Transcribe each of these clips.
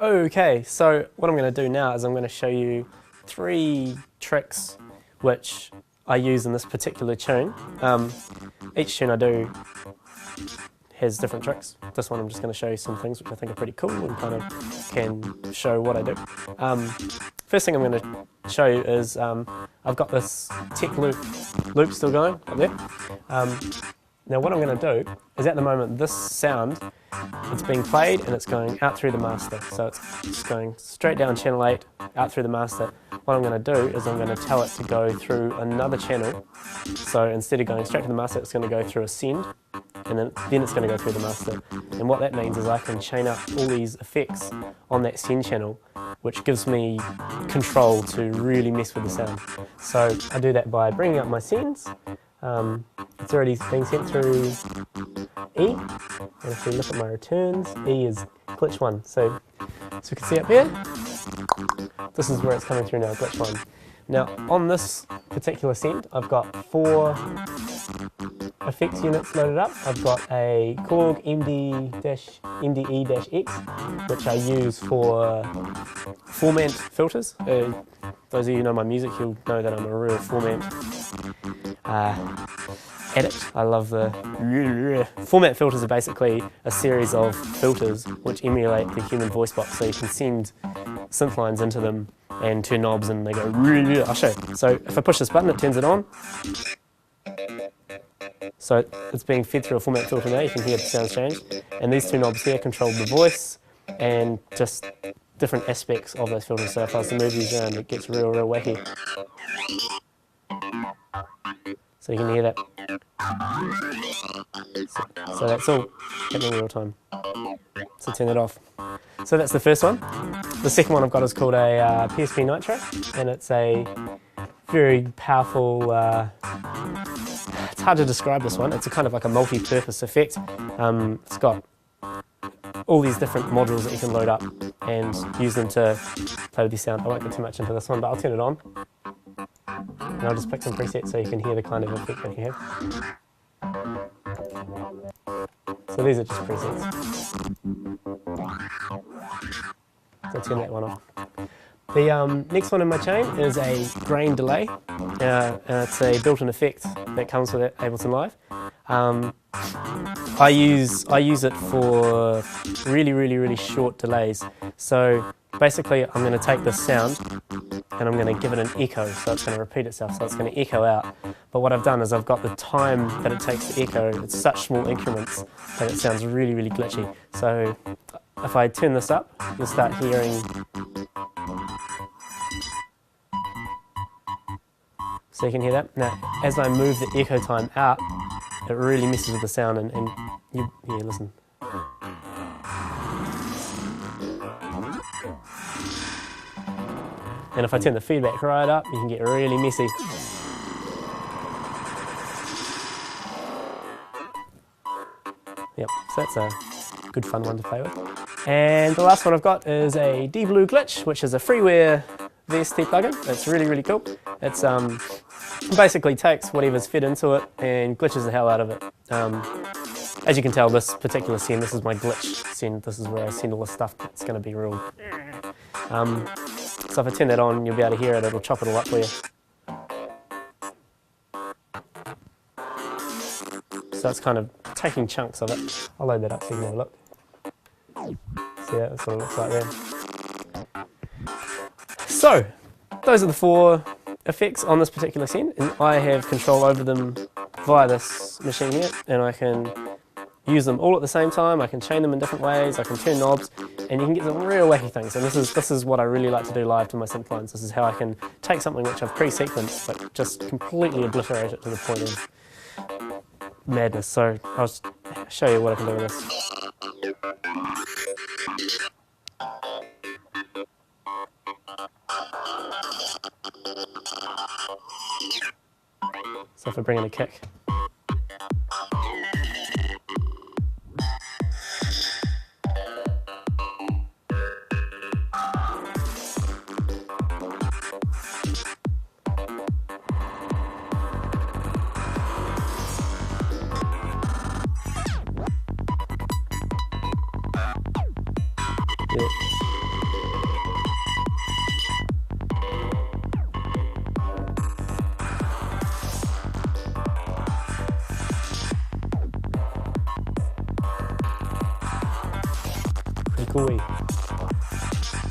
Okay, so what I'm going to do now is I'm going to show you 3 tricks which I use in this particular tune. Each tune I do has different tricks. This one I'm just going to show you some things which I think are pretty cool and kind of can show what I do. First thing I'm going to show you is I've got this tech loop still going up there. Now what I'm going to do is at the moment this sound, it's being played and it's going out through the master. So it's going straight down channel 8, out through the master. What I'm going to do is I'm going to tell it to go through another channel. So instead of going straight to the master, it's going to go through a send, and then it's going to go through the master. And what that means is I can chain up all these effects on that send channel, which gives me control to really mess with the sound. So I do that by bringing up my sends. It's already being sent through E, and if we look at my returns, E is glitch 1. So we can see up here, this is where it's coming through now, glitch 1. Now on this particular send, I've got 4 effects units loaded up. I've got a Korg MDE-X, which I use for formant filters. Those of you who know my music, you'll know that I'm a real formant addict. I love the formant filters are basically a series of filters which emulate the human voice box, so you can send synth lines into them and turn knobs and they go. I'll show you. So if I push this button, it turns it on. So it's being fed through a format filter now. You can hear the sounds change, and these 2 knobs here control the voice and just different aspects of those filters. So if I was to move these around, it gets real wacky. So you can hear that. So that's all happening in real time. So turn that off. So that's the first one. The second one I've got is called a Psp Nitro, and it's a very powerful, it's hard to describe this one. It's a kind of like a multi-purpose effect. It's got all these different modules that you can load up and use them to play with your sound. I won't get too much into this one, but I'll turn it on. And I'll just pick some presets so you can hear the kind of effect that you have. So these are just presets. So I'll turn that one off. The next one in my chain is a grain delay. It's a built-in effect that comes with Ableton Live. I use it for really short delays. So basically I'm going to take this sound and I'm going to give it an echo, so it's going to repeat itself, so it's going to echo out. But what I've done is I've got the time that it takes to echo. It's such small increments that it sounds really glitchy. So if I turn this up, you'll start hearing. So you can hear that. Now, as I move the echo time out, it really messes with the sound, and you listen. And if I turn the feedback right up, you can get really messy. Yep, so that's a good fun one to play with. And the last one I've got is a D-Blue Glitch, which is a freeware VST plugin. It's really cool. It's basically takes whatever's fed into it and glitches the hell out of it. As you can tell, this particular send, this is my glitch send. This is where I send all the stuff that's going to be real. So if I turn that on, you'll be able to hear it. It'll chop it all up for you. So it's kind of taking chunks of it. I'll load that up so you can have a look. So yeah, that's what it looks like there. So those are the 4 effects on this particular send, and I have control over them via this machine here, and I can use them all at the same time. I can chain them in different ways, I can turn knobs, and you can get some real wacky things. And this is what I really like to do live to my synth lines. This is how I can take something which I've pre-sequenced but just completely obliterate it to the point of madness. So I'll just show you what I can do with this. So if I bring in a kick. Yeah. wee.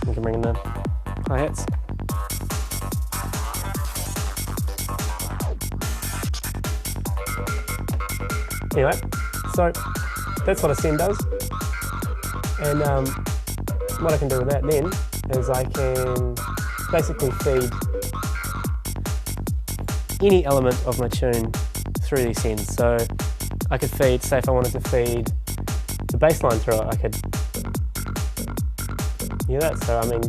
We can bring in the hi-hats. Anyway, so that's what a send does. And what I can do with that then is I can basically feed any element of my tune through these sends. So I could feed, say if I wanted to feed the bass line through it, I could hear that. So I mean,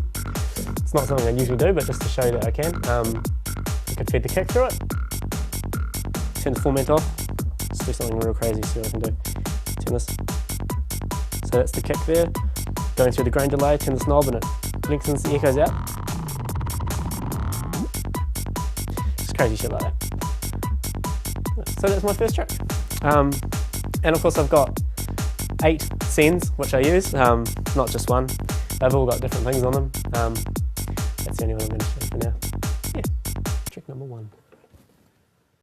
it's not something I usually do, but just to show you that I can. I could feed the kick through it, turn the format off, let's do something real crazy, see what I can do. Turn this, so that's the kick there, going through the grain delay, turn this knob and it lengthens the echoes out. Just crazy shit like that. So that's my first trick. And of course I've got 8 sends which I use, not just one. They've all got different things on them. That's the only one I'm going to show for now. Yeah, trick number 1.